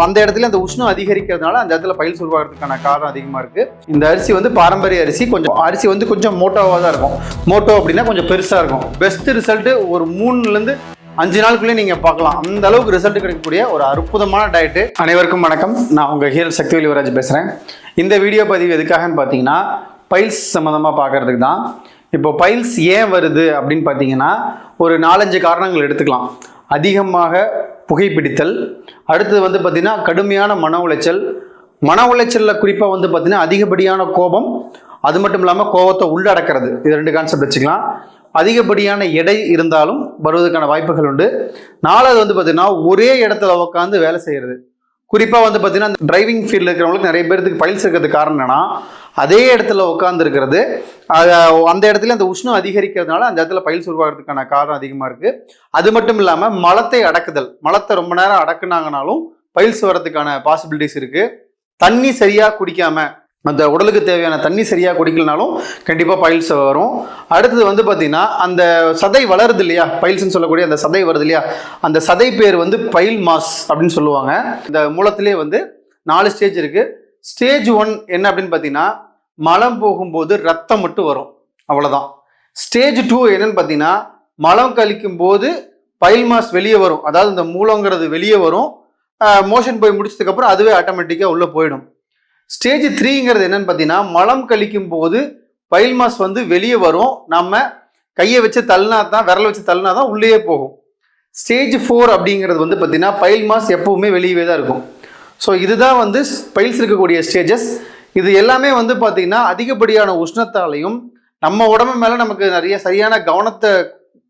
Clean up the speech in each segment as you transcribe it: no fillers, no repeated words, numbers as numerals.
அந்த இடத்துல அந்த உஷ்ணம் அதிகரிக்கிறதுனால அந்த இடத்துல பைல்ஸ் உருவாகிறதுக்கான காரணம் அதிகமாக இருக்கு. இந்த அரிசி வந்து பாரம்பரிய அரிசி. கொஞ்சம் மோட்டோவாக தான் இருக்கும். மோட்டோ அப்படின்னா கொஞ்சம் பெருசாக இருக்கும். பெஸ்ட் ரிசல்ட் ஒரு 3 to 5 நாளுக்குள்ளே நீங்கள் பார்க்கலாம். அந்த அளவுக்கு ரிசல்ட் கிடைக்கக்கூடிய ஒரு அற்புதமான டயட்டு. அனைவருக்கும் வணக்கம். நான் உங்கள் ஹீரல் சக்திவேல் யுவராஜ் பேசுகிறேன். இந்த வீடியோ பதிவு எதுக்காகன்னு பார்த்தீங்கன்னா பைல்ஸ் சம்மந்தமாக பார்க்கறதுக்கு தான். இப்போ பைல்ஸ் ஏன் வருது அப்படின்னு பார்த்தீங்கன்னா ஒரு 4-5 காரணங்கள் எடுத்துக்கலாம். அதிகமாக புகைப்பிடித்தல், அடுத்தது வந்து பார்த்திங்கன்னா கடுமையான மன உளைச்சலில் குறிப்பாக வந்து பார்த்திங்கன்னா அதிகப்படியான கோபம், அது மட்டும் இல்லாமல் கோபத்தை உள்ளடக்கிறது. இது 2 கான்செப்ட் வச்சுக்கலாம். அதிகப்படியான எடை இருந்தாலும் வருவதற்கான வாய்ப்புகள் உண்டு. 4வது வந்து பார்த்திங்கன்னா ஒரே இடத்துல உட்காந்து வேலை செய்கிறது. குறிப்பாக வந்து பார்த்திங்கன்னா டிரைவிங் ஃபீல்டில் இருக்கிறவங்களுக்கு நிறைய பேருக்கு பைல்ஸ் இருக்கிறதுக்கு காரணம் என்னன்னா அதே இடத்துல உட்காந்து இருக்கிறது. அந்த இடத்துல அந்த உஷ்ணம் அதிகரிக்கிறதுனால அந்த இடத்துல பைல்ஸ் உருவாகிறதுக்கான காரணம் அதிகமாக இருக்குது. அது மட்டும் இல்லாமல் மலத்தை அடக்குதல், மலத்தை ரொம்ப நேரம் அடக்குனாங்கனாலும் பைல்ஸ் வர்றதுக்கான பாசிபிலிட்டிஸ் இருக்குது. தண்ணி சரியாக குடிக்காம, அந்த உடலுக்கு தேவையான தண்ணி சரியாக குடிக்கலனாலும் கண்டிப்பாக பைல்ஸ் வரும். அடுத்தது வந்து பார்த்திங்கன்னா அந்த சதை வளருது இல்லையா, பைல்ஸ்ன்னு சொல்லக்கூடிய அந்த சதை வருது இல்லையா, அந்த சதை பேர் வந்து பைல் மாஸ் அப்படின்னு சொல்லுவாங்க. இந்த மூலத்திலே வந்து 4 ஸ்டேஜ் இருக்குது. ஸ்டேஜ் 1 என்ன அப்படின்னு பார்த்தீங்கன்னா மலம் போகும்போது ரத்தம் மட்டும் வரும், அவ்வளோதான். ஸ்டேஜ் 2 என்னன்னு பார்த்தீங்கன்னா மலம் கழிக்கும் போது பைல் மாஸ் வெளியே வரும், அதாவது இந்த மூலங்கிறது வெளியே வரும். மோஷன் போய் முடிச்சதுக்கப்புறம் அதுவே ஆட்டோமேட்டிக்காக உள்ளே போயிடும். ஸ்டேஜ் 3ங்கிறது என்னன்னு பார்த்தீங்கன்னா மலம் கழிக்கும் போது பைல் மாஸ் வந்து வெளியே வரும், நம்ம கையை வச்சு தள்ளினா தான், விரலை வச்சு தள்ளினா தான் உள்ளே போகும். ஸ்டேஜ் 4 அப்படிங்கிறது வந்து பார்த்தீங்கன்னா பைல் மாஸ் எப்பவுமே வெளியவே தான் இருக்கும். ஸோ இதுதான் வந்து பைல்ஸ் இருக்கக்கூடிய ஸ்டேஜஸ். இது எல்லாமே வந்து பார்த்தீங்கன்னா அதிகப்படியான உஷ்ணத்தாலையும் நம்ம உடம்பு மேலே நமக்கு நிறைய சரியான கவனத்தை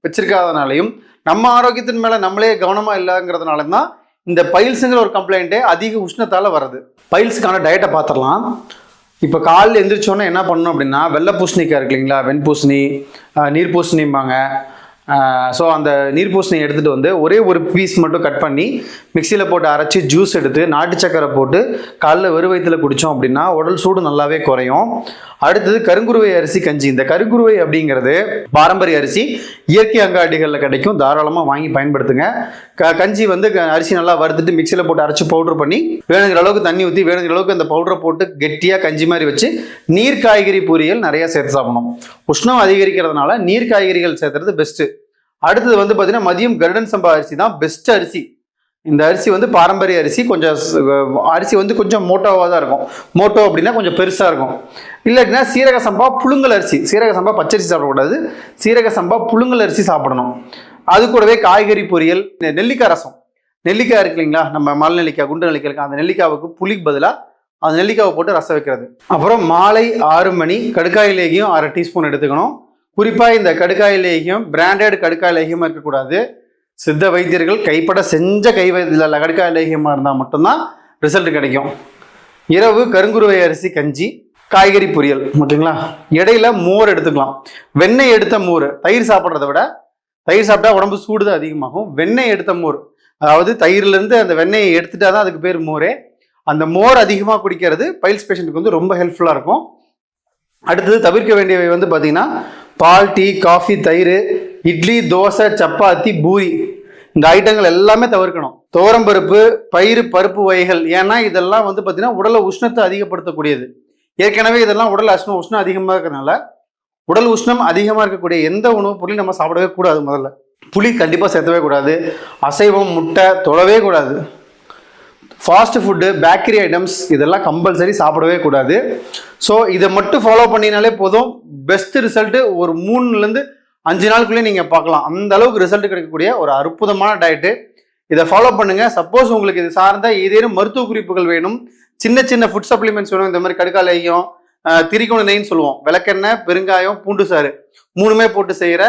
வச்சிருக்காதனாலையும் நம்ம ஆரோக்கியத்தின் மேலே நம்மளே கவனமாக இல்லைங்கிறதுனால தான் இந்த பைல்ஸுங்கிற ஒரு கம்ப்ளைண்ட்டே அதிக உஷ்ணத்தால் வருது. பைல்ஸுக்கான டயட்டை பார்த்துடலாம். இப்போ காலையில் எழுந்திரிச்சோன்னே என்ன பண்ணணும் அப்படின்னா வெள்ளை பூசணிக்காய் இருக்கு இல்லைங்களா, வெண்பூசணி, நீர் பூசணிம்பாங்க. ஸோ அந்த நீர் பூசணியை எடுத்துகிட்டு வந்து ஒரே ஒரு பீஸ் மட்டும் கட் பண்ணி மிக்சியில் போட்டு அரைச்சி ஜூஸ் எடுத்து நாட்டு சக்கரை போட்டு காலைல வெறும் வயிற்றில் குடித்தோம் அப்படின்னா உடல் சூடு நல்லாவே குறையும். அடுத்தது கருங்குருவை அரிசி கஞ்சி. இந்த கருங்குருவை அப்படிங்கிறது பாரம்பரிய அரிசி, இயற்கை அங்காடிகளில் கிடைக்கும், தாராளமாக வாங்கி பயன்படுத்துங்க. கஞ்சி வந்து அரிசி நல்லா வறுத்துட்டு மிக்சியில் போட்டு அரைச்சி பவுட்ரு பண்ணி வேணுங்கிற அளவுக்கு தண்ணி ஊற்றி வேணுங்கிற அளவுக்கு அந்த பவுடரை போட்டு கெட்டியாக கஞ்சி மாதிரி வச்சு நீர் காய்கறி பொரியல் நிறையா சேர்த்து சாப்பிடணும். உஷ்ணம் அதிகரிக்கிறதுனால நீர் காய்கறிகள் சேர்த்துறது பெஸ்ட்டு. அடுத்தது வந்து பார்த்தீங்கன்னா மதியம் கருடன் சம்பா அரிசி தான் பெஸ்ட் அரிசி. இந்த அரிசி வந்து பாரம்பரிய அரிசி. அரிசி வந்து கொஞ்சம் மோட்டோவாக தான் இருக்கும். மோட்டோ அப்படின்னா கொஞ்சம் பெருசாக இருக்கும். இல்லாட்டினா சீரக சம்பா புழுங்கல் அரிசி. சீரக சம்பா பச்சரிசி சாப்பிடக்கூடாது, சீரக சம்பா புழுங்கல் அரிசி சாப்பிடணும். அது கூடவே காய்கறி பொரியல், நெல்லிக்காய் ரசம். நெல்லிக்காய் இருக்கு இல்லைங்களா, நம்ம மலை நெல்லிக்காய், குண்டு நெல்லிக்காய் இருக்கு, அந்த நெல்லிக்காவுக்கு புளிக்கு பதிலாக அந்த நெல்லிக்காவை போட்டு ரசம் வைக்கிறது. அப்புறம் மாலை 6 மணி கடுக்காய் லேகியம் 1/2 டீஸ்பூன் எடுத்துக்கணும். குறிப்பாக இந்த கடுக்காய் லேகியம் பிராண்டட் கடுக்காய் லேகியமாக இருக்கக்கூடாது. சித்த வைத்தியர்கள் கைப்பட செஞ்ச கடுக்காய் லேகியமாக இருந்தால் மட்டும்தான் ரிசல்ட் கிடைக்கும். இரவு கருங்குருவை அரிசி கஞ்சி, காய்கறி பொரியல், ஓகேங்களா. இடையில மோர் எடுத்துக்கலாம். வெண்ணெய் எடுத்த மோர். தயிர் சாப்பிட்றத விட, தயிர் சாப்பிட்டா உடம்பு சூடு தான் அதிகமாகும். வெண்ணெய் எடுத்த மோர், அதாவது தயிர்லேருந்து அந்த வெண்ணெயை எடுத்துட்டா தான் அதுக்கு பேர் மோரே. அந்த மோர் அதிகமாக குடிக்கிறது பைல்ஸ் பேஷண்ட்டுக்கு வந்து ரொம்ப ஹெல்ப்ஃபுல்லாக இருக்கும். அடுத்தது தவிர்க்க வேண்டியவை வந்து பார்த்தீங்கன்னா பால், டீ, காஃபி, தயிர், இட்லி, தோசை, சப்பாத்தி, பூரி, இந்த ஐட்டங்கள் எல்லாமே தவிர்க்கணும். துவரம்பருப்பு, பருப்பு வகைகள், ஏன்னா இதெல்லாம் வந்து பார்த்தீங்கன்னா உடலை உஷ்ணத்தை அதிகப்படுத்தக்கூடியது. ஏற்கனவே இதெல்லாம் உடல் உஷ்ணம் அதிகமாக இருக்கிறதுனால உடல் உஷ்ணம் அதிகமாக இருக்கக்கூடிய எந்த உணவுப் பொருளையும் நம்ம சாப்பிடவே கூடாது. முதல்ல புளி கண்டிப்பாக சேர்த்தவே கூடாது. அசைவம், முட்டை தொடவே கூடாது. ஃபாஸ்ட் ஃபுட்டு, பேக்கரி ஐட்டம்ஸ் இதெல்லாம் கம்பல்சரி சாப்பிடவே கூடாது. ஸோ இதை மட்டும் ஃபாலோ பண்ணினாலே போதும். பெஸ்ட் ரிசல்ட்டு ஒரு 3 to 5 நாளுக்குள்ளே நீங்கள் பார்க்கலாம். அந்த அளவுக்கு ரிசல்ட் கிடைக்கக்கூடிய ஒரு அற்புதமான டயட்டு. இதை ஃபாலோ பண்ணுங்கள். சப்போஸ் உங்களுக்கு இது சார்ந்த ஏதேனும் மருத்துவ குறிப்புகள் வேணும், சின்ன ஃபுட் சப்ளிமெண்ட்ஸ் வேணும், இந்த மாதிரி கடுக்காய் லேகியம், திரிகோண நெய்ன்னு சொல்லுவோம், விளக்கெண்ணெய், பெருங்காயம், பூண்டு சாறு 3மே போட்டு செய்கிற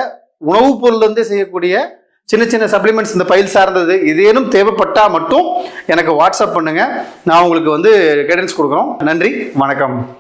உணவுப் பொருள்லேருந்து செய்யக்கூடிய சின்ன சப்ளிமெண்ட்ஸ் இந்த பைல் சார்ந்தது ஏதேனும் தேவைப்பட்டால் மட்டும் எனக்கு வாட்ஸ்அப் பண்ணுங்கள். நான் உங்களுக்கு வந்து கைடன்ஸ் கொடுக்குறோம். நன்றி, வணக்கம்.